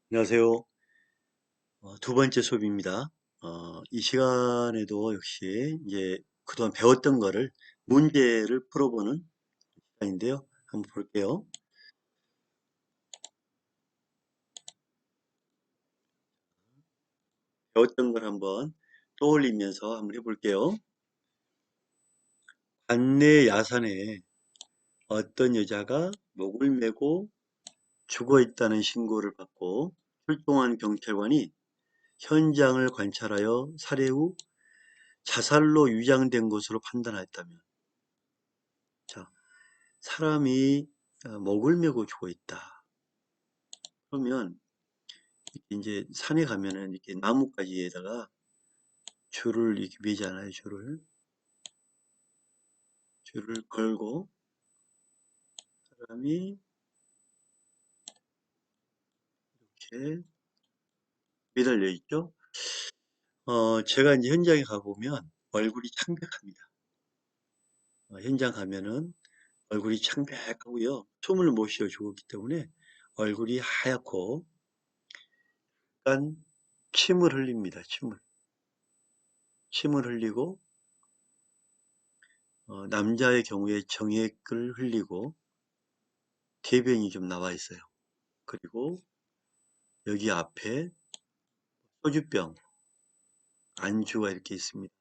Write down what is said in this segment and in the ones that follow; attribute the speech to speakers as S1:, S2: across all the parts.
S1: 안녕하세요. 두 번째 수업입니다. 이 시간에도 역시 이제 그동안 배웠던 거를 문제를 풀어보는 시간인데요. 한번 볼게요. 배웠던 걸 한번 떠올리면서 한번 해볼게요. 관내 야산에 어떤 여자가 목을 메고 죽어 있다는 신고를 받고 출동한 경찰관이 현장을 관찰하여 살해 후 자살로 위장된 것으로 판단하였다면, 자, 사람이 목을 메고 죽어 있다. 그러면 이제 산에 가면은 이렇게 나뭇가지에다가 줄을 이렇게 매잖아요. 줄을 걸고 사람이 이렇게 매달려 있죠. 제가 이제 현장에 가보면 얼굴이 창백합니다. 현장 가면은 얼굴이 창백하고요. 숨을 못 쉬어 죽었기 때문에 얼굴이 하얗고 약간 침을 흘립니다. 침을 흘리고 남자의 경우에 정액을 흘리고 대변이 좀 나와 있어요. 그리고 여기 앞에 소주병, 안주가 이렇게 있습니다.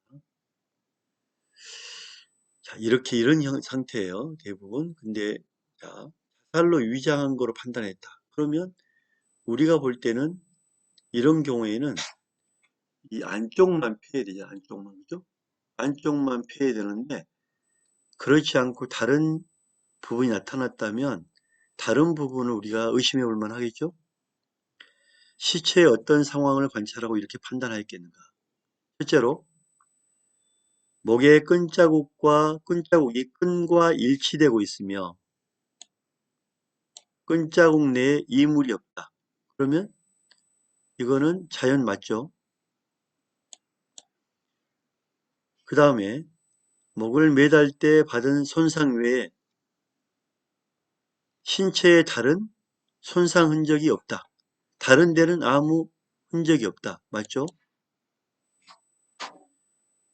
S1: 자, 이렇게 이런 상태예요. 대부분. 근데 자, 자살로 위장한 거로 판단했다. 그러면 우리가 볼 때는 이런 경우에는 이 안쪽만 피해야 되죠. 안쪽만. 그죠? 안쪽만 피해야 되는데 그렇지 않고 다른 부분이 나타났다면 다른 부분을 우리가 의심해 볼 만하겠죠? 시체의 어떤 상황을 관찰하고 이렇게 판단하였겠는가? 실제로 목의 끈자국이 끈과 일치되고 있으며 끈자국 내에 이물이 없다. 그러면 이거는 자연 맞죠? 그 다음에 목을 매달 때 받은 손상 외에 신체에 다른 손상 흔적이 없다. 다른 데는 아무 흔적이 없다. 맞죠?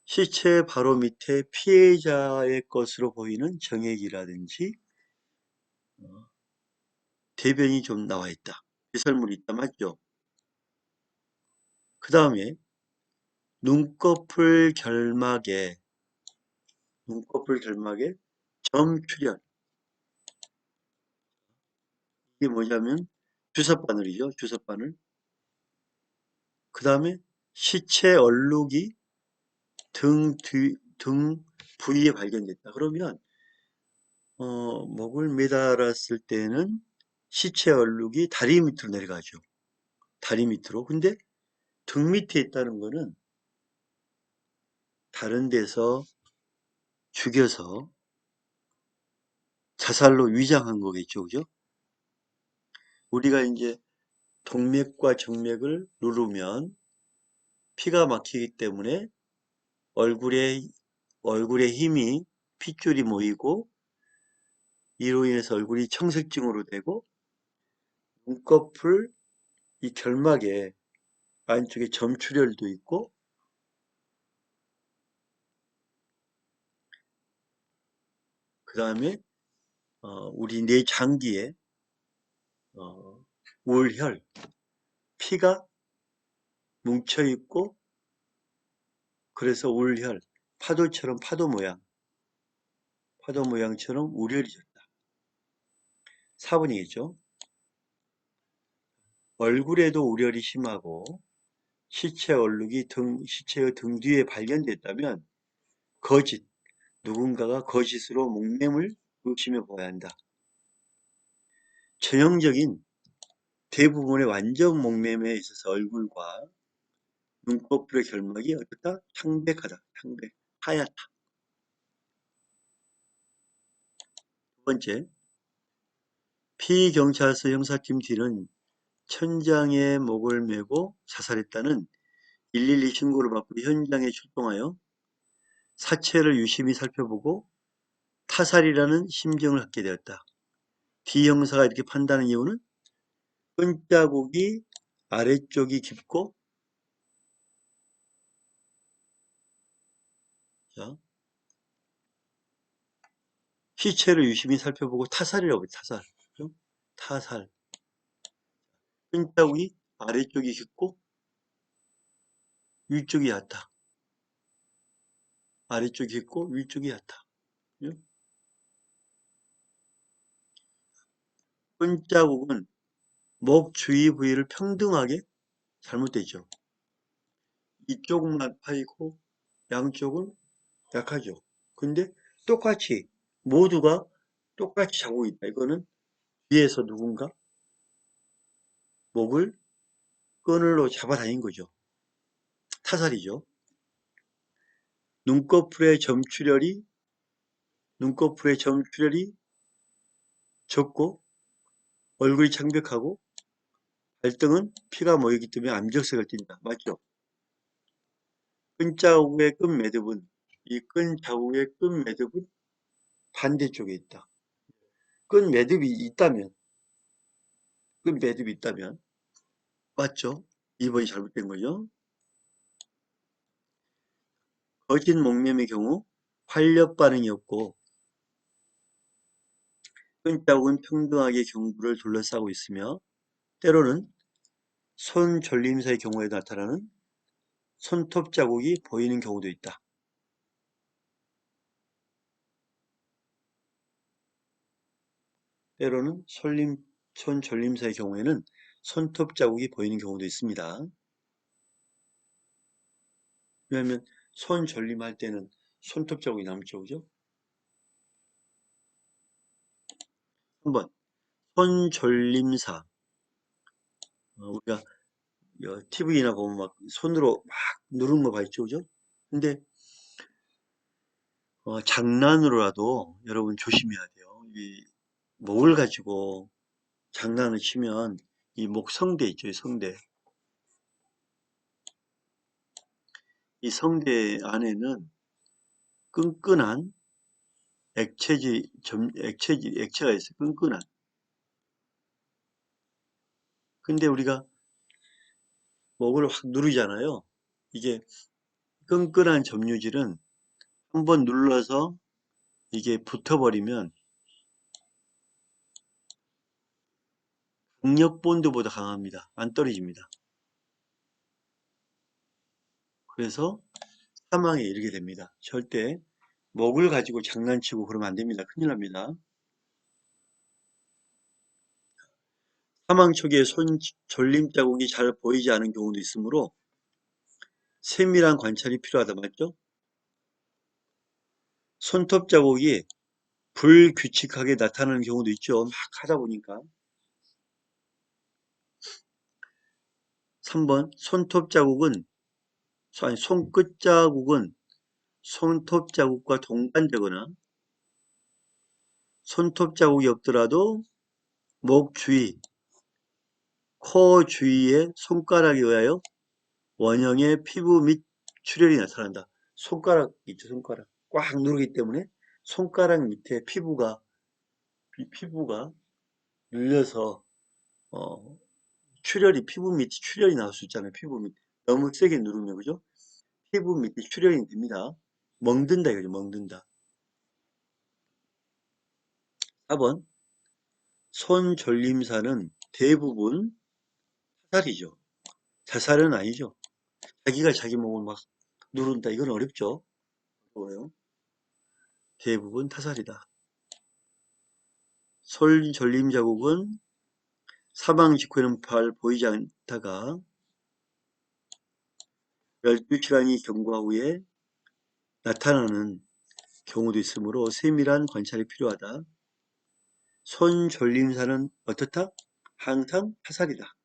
S1: 시체 바로 밑에 피해자의 것으로 보이는 정액이라든지 대변이 좀 나와 있다. 배설물이 있다. 맞죠? 그 다음에 눈꺼풀 결막에 점출현. 이게 뭐냐면 주사바늘이죠. 주사바늘. 그 다음에 시체 얼룩이 등 부위에 발견됐다. 그러면 목을 매달았을 때는 시체 얼룩이 다리 밑으로 내려가죠. 다리 밑으로. 근데 등 밑에 있다는 거는 다른 데서 죽여서 자살로 위장한 거겠죠. 그죠? 우리가 이제 동맥과 정맥을 누르면 피가 막히기 때문에 얼굴에 힘이 핏줄이 모이고 이로 인해서 얼굴이 청색증으로 되고 눈꺼풀 이 결막에 안쪽에 점출혈도 있고 그 다음에 우리 뇌 장기에 울혈 피가 뭉쳐 있고 그래서 울혈 파도처럼 파도 모양처럼 울혈이 졌다. 4번이겠죠. 얼굴에도 울혈이 심하고 시체 얼룩이 시체의 등 뒤에 발견됐다면 거짓, 누군가가 거짓으로 목매물 의심해 보아야 한다. 전형적인 대부분의 완전 목매매에 있어서 얼굴과 눈꺼풀의 결막이 어떻다? 창백하다. 하얗다. 두 번째, 피경찰서 형사팀 D는 천장에 목을 메고 자살했다는 112 신고를 받고 현장에 출동하여 사체를 유심히 살펴보고 타살이라는 심정을 갖게 되었다. D 형사가 이렇게 판단한 이유는 끈자국이 아래쪽이 깊고, 자, 시체를 유심히 살펴보고 타살이라고 해요. 타살. 그죠? 타살. 끈자국이 아래쪽이 깊고 위쪽이 얕다. 아래쪽이 깊고 위쪽이 얕다. 그죠? 끈자국은 목 주위 부위를 평등하게 잘못되죠. 이쪽만 파이고 양쪽은 약하죠. 근데 똑같이 모두가 똑같이 자고 있다. 이거는 위에서 누군가 목을 끈으로 잡아다닌 거죠. 타살이죠. 눈꺼풀의 점출혈이 적고 얼굴이 창백하고 발등은 피가 모이기 때문에 암적색을 띈다. 맞죠? 끈자국의 끝매듭은 이 끈자국의 끝매듭은 반대쪽에 있다. 끝매듭이 있다면 맞죠? 2번이 잘못된 거죠. 거진 목매의 경우 활력 반응이 없고 끈자국은 평등하게 경부를 둘러싸고 있으며 때로는 손 졸림사의 경우에 나타나는 손톱 자국이 보이는 경우도 있다. 때로는 손 졸림사의 경우에는 손톱 자국이 보이는 경우도 있습니다. 왜냐하면 손 졸림할 때는 손톱 자국이 남죠, 그죠? 한번 손 졸림사 우리가 TV나 보면 막 손으로 막 누르는 거 봤죠, 그죠? 근데 장난으로라도 여러분 조심해야 돼요. 이 목을 가지고 장난을 치면 이 목 성대 있죠, 이 성대. 이 성대 안에는 끈끈한 액체가 있어요. 끈끈한. 근데 우리가 목을 확 누르잖아요. 이게 끈끈한 점유질은 한번 눌러서 이게 붙어버리면 강력 본드보다 강합니다. 안 떨어집니다. 그래서 사망에 이르게 됩니다. 절대 목을 가지고 장난치고 그러면 안 됩니다. 큰일 납니다. 사망 초기에 손 졸림 자국이 잘 보이지 않은 경우도 있으므로 세밀한 관찰이 필요하다 맞죠? 손톱 자국이 불규칙하게 나타나는 경우도 있죠. 막 하다 보니까. 3번 손톱 자국은 아니 손끝 자국은 손톱 자국과 동반되거나 손톱 자국이 없더라도 목 주위, 코 주위에 손가락에 의하여 원형의 피부 및 출혈이 나타난다. 손가락 있죠, 손가락. 꽉 누르기 때문에 손가락 밑에 피부가 눌려서 어, 피부 밑에 출혈이 나올 수 있잖아요. 피부 밑 너무 세게 누르면 그죠? 피부 밑에 출혈이 됩니다. 멍든다 이거죠. 멍든다. 4번 손 졸림사는 대부분 타살이죠. 자살은 아니죠. 자기가 자기 몸을 막 누른다. 이건 어렵죠. 어려워요. 대부분 타살이다. 손 졸림 자국은 사망 직후에는 잘 보이지 않다가 12시간이 경과 후에 나타나는 경우도 있으므로 세밀한 관찰이 필요하다. 손 졸림사는 어떻다? 항상 타살이다.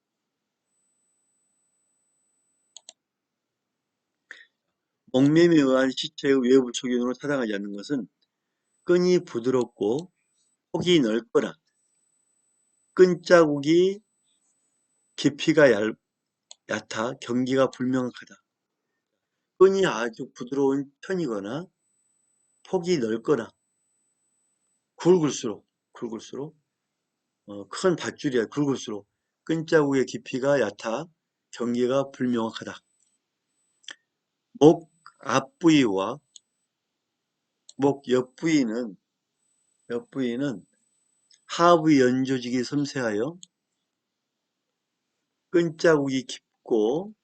S1: 목매에 의한 시체의 외부 초경으로 타당하지 않는 것은 끈이 부드럽고 폭이 넓거나 끈자국이 깊이가 얕아 경기가 불명확하다. 끈이 아주 부드러운 편이거나 폭이 넓거나 굵을수록 큰 밧줄이야 굵을수록 끈자국의 깊이가 얕아 경계가 불명확하다. 목 앞부위와 목 옆부위는 하부 연조직이 섬세하여 끈자국이 깊고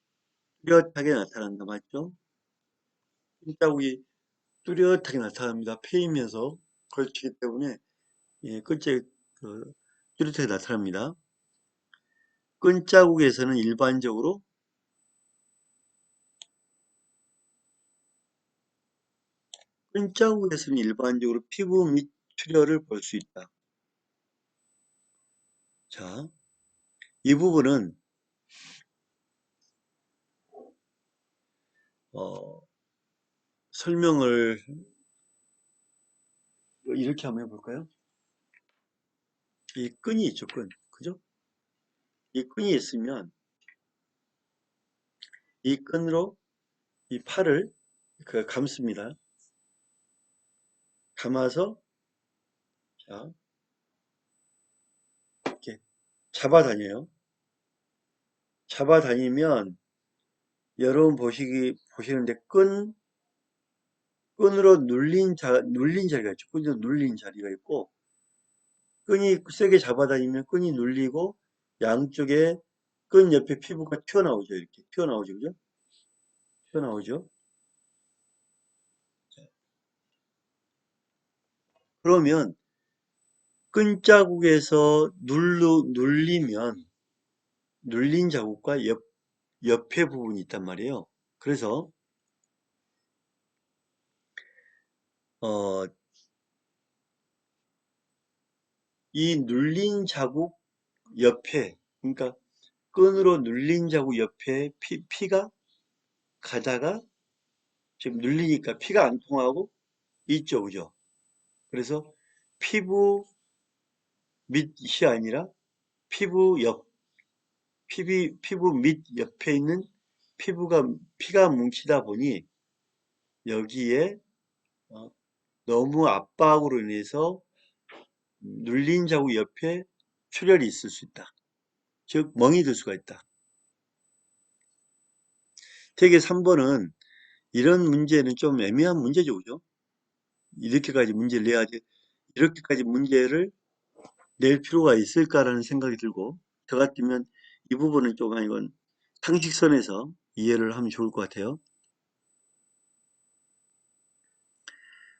S1: 뚜렷하게 나타난다. 맞죠? 끈자국이 뚜렷하게 나타납니다. 패이면서 걸치기 때문에 끈자국이 뚜렷하게 나타납니다. 끈자국에서는 일반적으로 피부 및 출혈을 볼 수 있다. 자, 이 부분은 설명을 이렇게 한번 해볼까요? 이 끈이 있죠, 끈. 그죠? 이 끈이 있으면 이 끈으로 이 팔을 감습니다. 감아서 자, 이렇게 잡아다녀요. 잡아다니면 여러분 보시는데 끈으로 눌린 자리가 있죠. 끈으로 눌린 자리가 있고 끈이 세게 잡아다니면 끈이 눌리고 양쪽에 끈 옆에 피부가 튀어나오죠. 이렇게 튀어나오죠. 그죠? 튀어나오죠. 그러면 끈자국에서 눌린 자국과 옆에 부분이 있단 말이에요. 그래서 이 눌린 자국 옆에, 그러니까 끈으로 눌린 자국 옆에 피가 가다가 지금 눌리니까 피가 안 통하고 있죠, 그죠? 그래서 피부 밑이 아니라 피부 옆, 피부 밑 옆에 있는 피가 뭉치다 보니 여기에 어, 너무 압박으로 인해서 눌린 자국 옆에 출혈이 있을 수 있다. 즉, 멍이 들 수가 있다. 되게 3번은 이런 문제는 좀 애매한 문제죠, 그죠? 이렇게까지 문제를 내야지, 이렇게까지 문제를 낼 필요가 있을까라는 생각이 들고, 저 같으면 이 부분은 좀 이건 상식선에서 이해를 하면 좋을 것 같아요.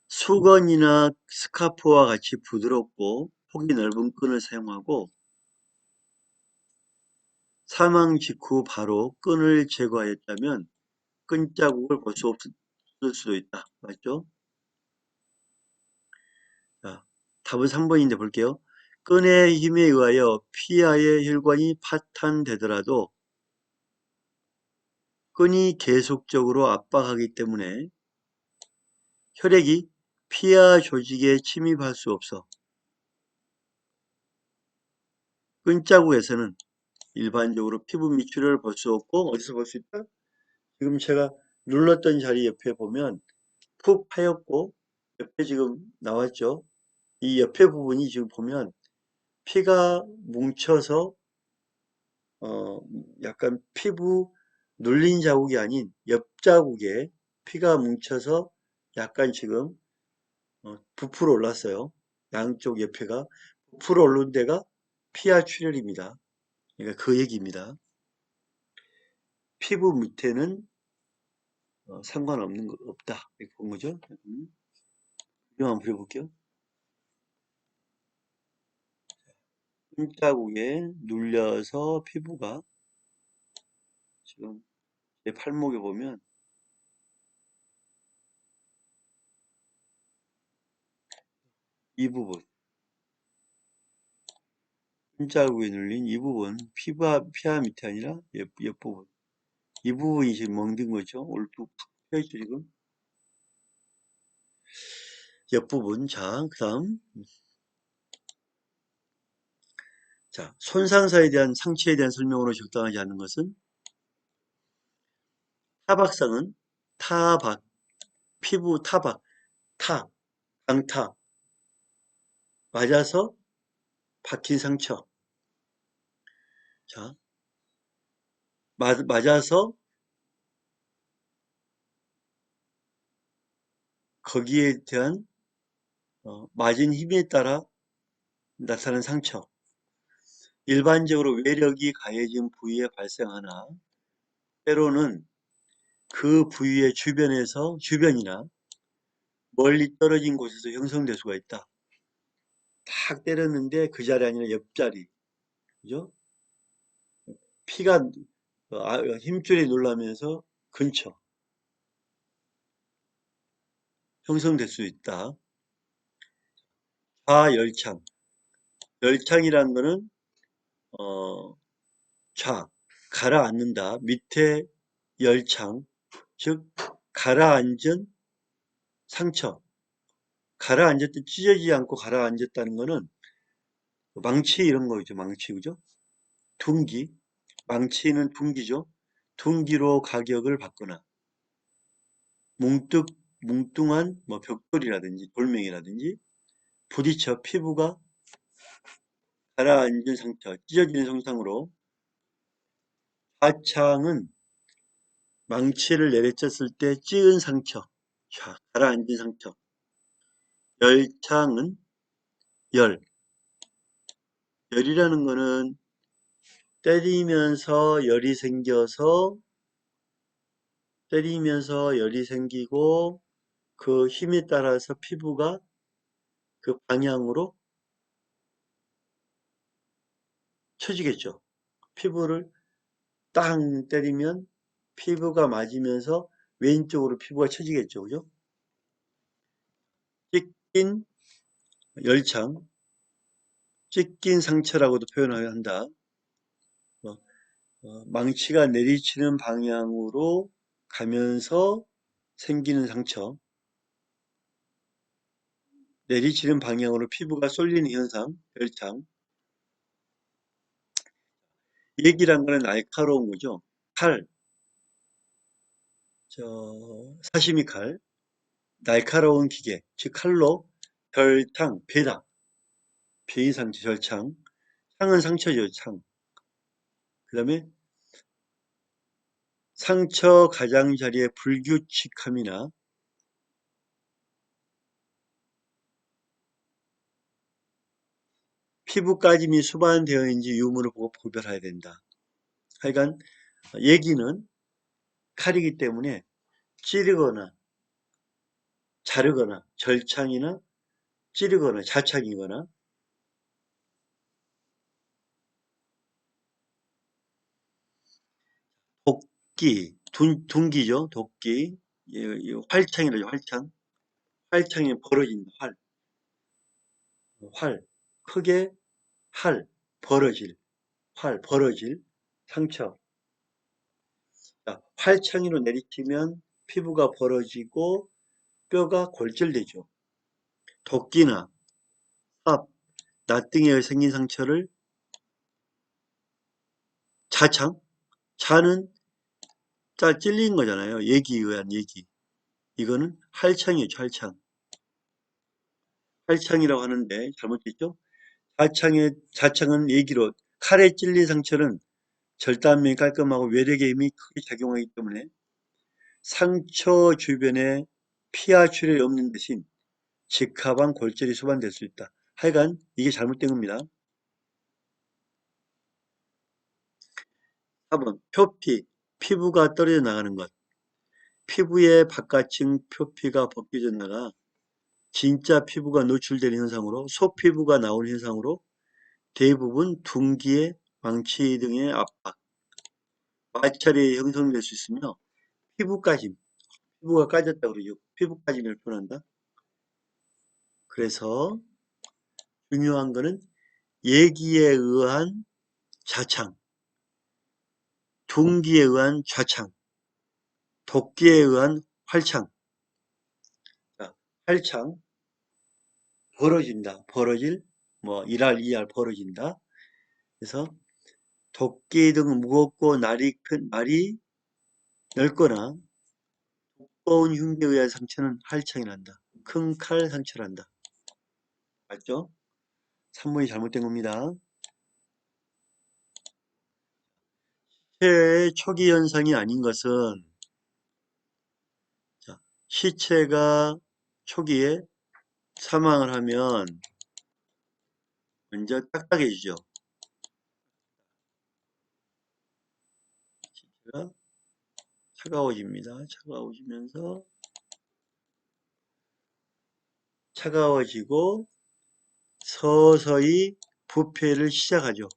S1: 수건이나 스카프와 같이 부드럽고 폭이 넓은 끈을 사용하고 사망 직후 바로 끈을 제거하였다면 끈자국을 볼 수 없을 수도 있다. 맞죠? 자, 답은 3번인데 볼게요. 끈의 힘에 의하여 피하의 혈관이 파탄되더라도 끈이 계속적으로 압박하기 때문에 혈액이 피하 조직에 침입할 수 없어 끈자국에서는 일반적으로 피부 밑출혈을 볼 수 없고 어디서 볼 수 있다? 지금 제가 눌렀던 자리 옆에 보면 푹 파였고 옆에 지금 나왔죠? 이 옆에 부분이 지금 보면 피가 뭉쳐서 약간 피부 눌린 자국이 아닌 옆 자국에 피가 뭉쳐서 약간 지금 부풀어 올랐어요. 양쪽 옆에가 부풀어 오른 데가 피하 출혈입니다. 그러니까 그 얘기입니다. 피부 밑에는 상관없는 거 없다. 이렇게 본 거죠. 이거 한번 그려볼게요. 끈자국에 눌려서 피부가 지금 제 팔목에 보면 이 부분 끈자국에 눌린 이 부분 피하 밑이 아니라 옆부분 이 부분이 지금 멍든 거죠. 올뚝 펴있죠 지금 옆부분. 자, 그 다음 자, 손상사에 대한 상처에 대한 설명으로 적당하지 않은 것은 타박상은 타박, 피부 타박, 강타, 맞아서 박힌 상처. 자, 맞아서 거기에 대한 맞은 힘에 따라 나타나는 상처. 일반적으로 외력이 가해진 부위에 발생하나 때로는 그 부위의 주변이나 멀리 떨어진 곳에서 형성될 수가 있다. 탁 때렸는데 그 자리 아니라 옆자리. 그죠? 피가 힘줄이 놀라면서 근처 형성될 수 있다. 좌열창. 열창이라는 거는 어, 가라앉는다. 밑에 열창, 즉 가라앉은 상처. 가라앉았다 찢어지지 않고 가라앉았다는 거는 망치 이런 거죠. 망치 그죠? 둔기. 망치는 둔기죠. 둔기로 가격을 받거나 뭉뚱한 뭐 벽돌이라든지 돌멩이라든지 부딪혀 피부가 가라앉은 상처, 찢어지는 손상으로 하창은 망치를 내리쳤을 때 찌은 상처, 가라앉은 상처. 열창은 열. 열이라는 거는 때리면서 열이 생겨서 때리면서 열이 생기고 그 힘에 따라서 피부가 그 방향으로 쳐지겠죠. 피부를 땅 때리면 피부가 맞으면서 왼쪽으로 피부가 쳐지겠죠. 그죠? 찢긴 열창, 찢긴 상처라고도 표현을 한다. 어, 망치가 내리치는 방향으로 가면서 생기는 상처, 내리치는 방향으로 피부가 쏠리는 현상, 열창. 얘기란 거는 날카로운 거죠. 칼, 사시미 칼, 날카로운 기계, 즉 칼로 별창, 베다, 베인 상처, 절창. 창은 상처죠, 창. 그 다음에 상처 가장자리의 불규칙함이나 피부 까짐이 수반되어 있는지 유무를 보고 구별해야 된다. 하여간 얘기는 칼이기 때문에 찌르거나 자르거나 절창이나 찌르거나 자착이거나 도끼, 둔기죠. 도끼. 활창이라죠. 활창. 활창이 벌어진다. 활. 크게 벌어질. 벌어질. 상처. 자, 활창이로 내리치면 피부가 벌어지고 뼈가 골절되죠. 도끼나 삽, 낫등에 생긴 상처를 자창? 자는 찔린 거잖아요. 얘기에 의한 얘기. 이거는 활창이죠, 활창. 활창이라고 하는데 잘못됐죠? 자창은 얘기로 칼에 찔린 상처는 절단면이 깔끔하고 외력의 힘이 크게 작용하기 때문에 상처 주변에 피하 출혈이 없는 대신 직합한 골절이 수반될 수 있다. 하여간 이게 잘못된 겁니다. 4번 표피, 피부가 떨어져 나가는 것. 피부의 바깥층 표피가 벗겨져 나가 진짜 피부가 노출되는 현상으로 소피부가 나오는 현상으로 대부분 둔기에 망치 등의 압박, 마찰이 형성될 수 있으며 피부까지 피부가 까졌다 그러죠. 피부까지를 표현한다. 그래서 중요한 거는 예기에 의한 자창, 둔기에 의한 좌창, 도끼에 의한 활창. 자, 활창 벌어진다. 벌어질 뭐 1할 2할 벌어진다. 그래서 도끼 등 무겁고 날이 넓거나 두꺼운 흉기에 의한 상처는 활창이 난다. 큰 칼 상처를 한다. 맞죠? 3번이 잘못된 겁니다. 시체의 초기 현상이 아닌 것은, 자, 시체가 초기에 사망을 하면 먼저 딱딱해지죠. 시체가 차가워집니다. 차가워지면서 차가워지고 서서히 부패를 시작하죠.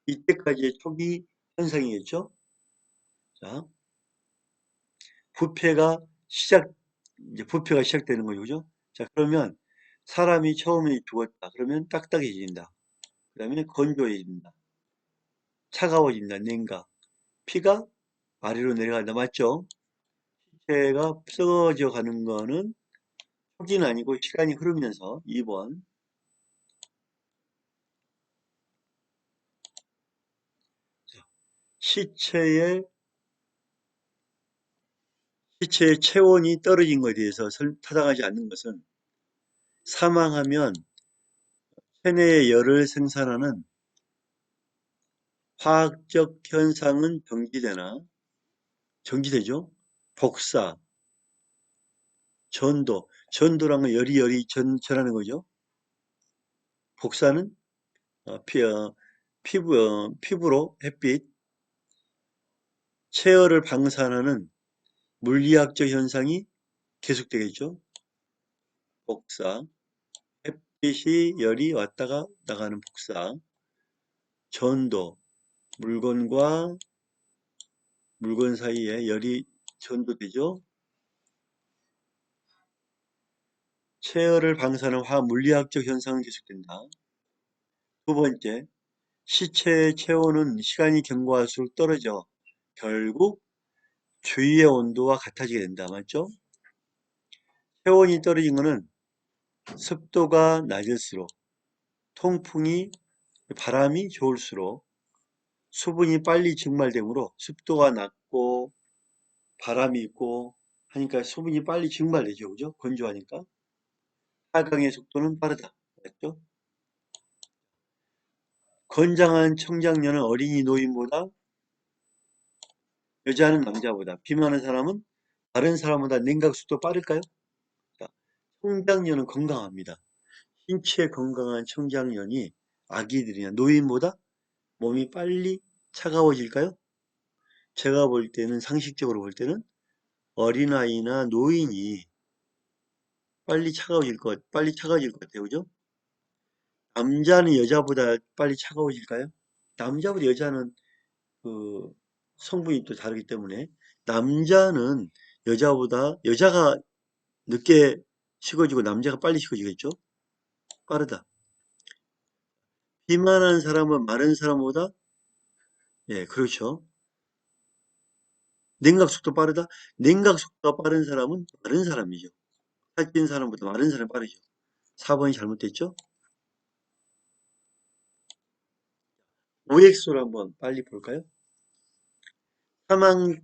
S1: 이때까지의 초기 현상이겠죠. 자, 부패가 이제 부패가 시작되는 거죠. 그죠? 자, 그러면 사람이 처음에 죽었다. 그러면 딱딱해진다. 그 다음에 건조해진다. 차가워진다. 냉각. 피가 아래로 내려간다. 맞죠? 시체가 썩어져 가는 거는 초기는 아니고 시간이 흐르면서 2번. 시체의 시체의 체온이 떨어진 것에 대해서 타당하지 않는 것은 사망하면 체내의 열을 생산하는 화학적 현상은 정지되죠. 복사, 전도란 건 열이 전하는 거죠. 복사는 어, 피, 어, 피부로 햇빛, 체열을 방사하는 물리학적 현상이 계속되겠죠. 복사, 햇빛이 열이 왔다가 나가는 복사, 전도, 물건과 물건 사이에 열이 전도되죠. 체열을 방사하는 화물리학적 현상은 계속된다. 두 번째, 시체의 체온은 시간이 경과할수록 떨어져 결국 주위의 온도와 같아지게 된다. 맞죠? 체온이 떨어진 것은 습도가 낮을수록 통풍이 바람이 좋을수록 수분이 빨리 증발되므로 습도가 낮고 바람이 있고 하니까 수분이 빨리 증발되죠. 그죠? 건조하니까. 하강의 속도는 빠르다. 맞죠? 건장한 청장년은 어린이 노인보다 여자는 남자보다 비만한 사람은 다른 사람보다 냉각 속도 빠를까요? 자, 청장년은 건강합니다. 신체 건강한 청장년이 아기들이나 노인보다 몸이 빨리 차가워질까요? 제가 볼 때는 상식적으로 볼 때는 어린아이나 노인이 빨리 차가워질 것 같아요. 그죠? 남자는 여자보다 빨리 차가워질까요? 남자보다 여자는 그 성분이 또 다르기 때문에 남자는 여자가 늦게 식어지고 남자가 빨리 식어지겠죠? 빠르다. 비만한 사람은 마른 사람보다 예, 그렇죠. 냉각 속도 빠르다. 냉각 속도가 빠른 사람은 마른 사람이죠. 살찐 사람보다 마른 사람이 빠르죠. 4번이 잘못됐죠? OX로 한번 빨리 볼까요? 사망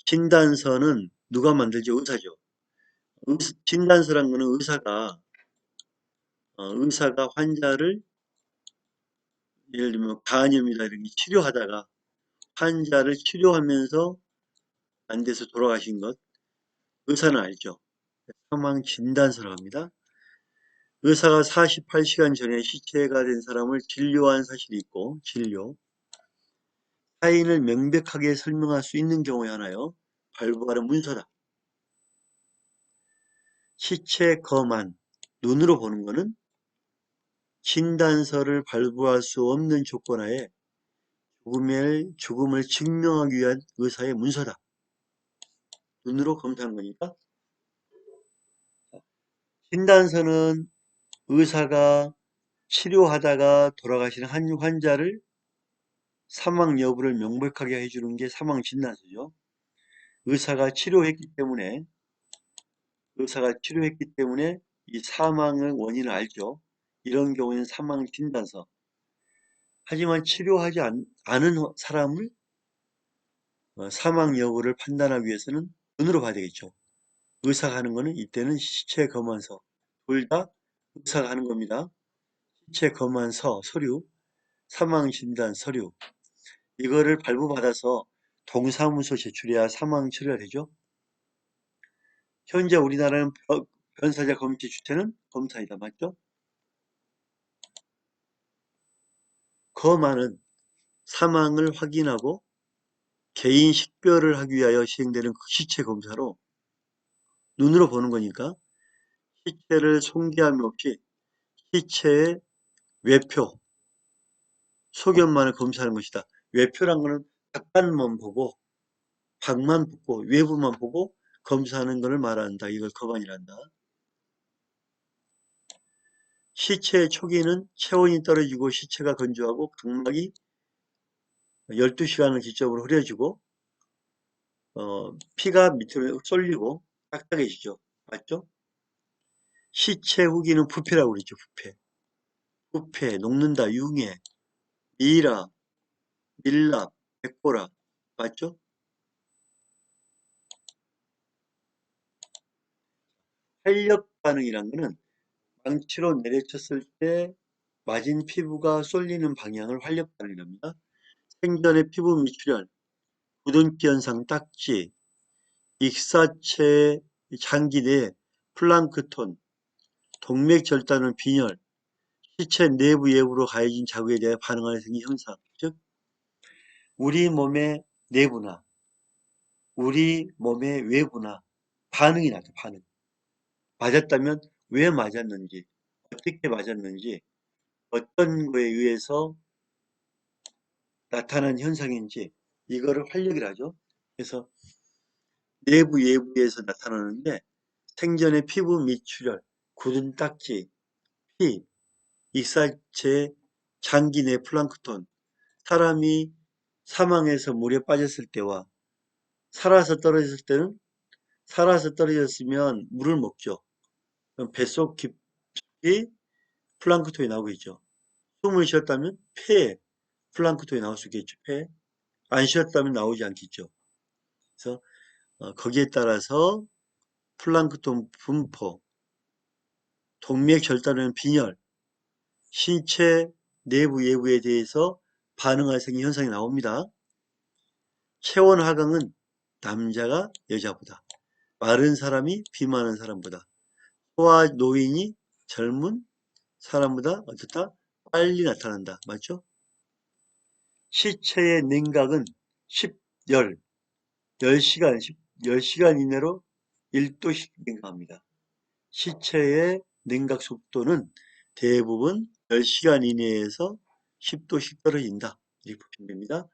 S1: 진단서는 누가 만들죠? 의사죠. 진단서란 거는 의사가 환자를 예를 들면 간염이다 이렇게 치료하다가 환자를 치료하면서 안 돼서 돌아가신 것 의사는 알죠. 사망 진단서라고 합니다. 의사가 48시간 전에 시체가 된 사람을 진료한 사실이 있고 사인을 명백하게 설명할 수 있는 경우에 하나요. 발부하는 문서다. 시체 검안 눈으로 보는 것은 진단서를 발부할 수 없는 조건하에 죽음을 증명하기 위한 의사의 문서다. 눈으로 검사한 거니까. 진단서는 의사가 치료하다가 돌아가시는 한 환자를 사망 여부를 명백하게 해주는 게 사망 진단서죠. 의사가 치료했기 때문에 이 사망의 원인을 알죠. 이런 경우에는 사망 진단서. 하지만 치료하지 않은 사람을 사망 여부를 판단하기 위해서는 눈으로 봐야 되겠죠. 의사가 하는 거는 이때는 시체 검안서. 둘 다 의사가 하는 겁니다. 시체 검안서 서류, 사망진단 서류 이거를 발부받아서 동사무소 제출해야 사망 처리가 되죠. 현재 우리나라는 변사자 검체 주체는 검사이다. 맞죠? 검안은 사망을 확인하고 개인 식별을 하기 위하여 시행되는 그 시체 검사로 눈으로 보는 거니까 시체를 손괴함이 없이 시체의 외표, 소견만을 검사하는 것이다. 외표란 거는 바깥만 보고 밖만 보고 외부만 보고 검사하는 것을 말한다. 이걸 검안이란다. 시체의 초기는 체온이 떨어지고 시체가 건조하고 각막이 12시간을 기점으로 흐려지고 피가 밑으로 쏠리고 딱딱해지죠. 맞죠? 시체 후기는 부패라고 그러죠. 부패. 부패, 녹는다, 융해, 미라, 밀랍, 백보라. 맞죠? 활력 반응이란 거는 망치로 내려쳤을 때 맞은 피부가 쏠리는 방향을 활력 반응이랍니다. 생전의 피부 미출혈, 굳은기 현상, 딱지, 익사체 장기 내 플랑크톤, 동맥 절단은 빈혈, 시체 내부 외부로 가해진 자국에 대해 반응하는 생긴 현상. 즉, 우리 몸의 내부나 우리 몸의 외부나 반응이 나죠. 반응. 맞았다면 왜 맞았는지, 어떻게 맞았는지, 어떤 거에 의해서 나타난 현상인지 이거를 활력이라 하죠. 그래서 내부 외부에서 나타나는데 생전의 피부 미출혈, 굳은 딱지, 피, 익사체, 장기 내 플랑크톤, 사람이 사망해서 물에 빠졌을 때와 살아서 떨어졌을 때는 살아서 떨어졌으면 물을 먹죠. 그럼 뱃속 깊이 플랑크톤이 나오고 있죠. 숨을 쉬었다면 폐에 플랑크톤이 나올 수 있겠죠. 폐에. 안 쉬었다면 나오지 않겠죠. 그래서 거기에 따라서 플랑크톤 분포, 동맥 절단은 빈혈, 신체 내부 외부에 대해서 반응할 생긴 현상이 나옵니다. 체온 하강은 남자가 여자보다, 마른 사람이 비만한 사람보다, 소아 노인이 젊은 사람보다 어떻다? 빨리 나타난다. 맞죠? 시체의 냉각은 10시간 이내로 1도씩 냉각합니다. 시체의 냉각 속도는 대부분 10시간 이내에서 10도씩 떨어진다. 이렇게 보시면 됩니다.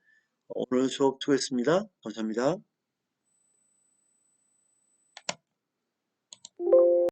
S1: 오늘 수업 수고했습니다. 감사합니다.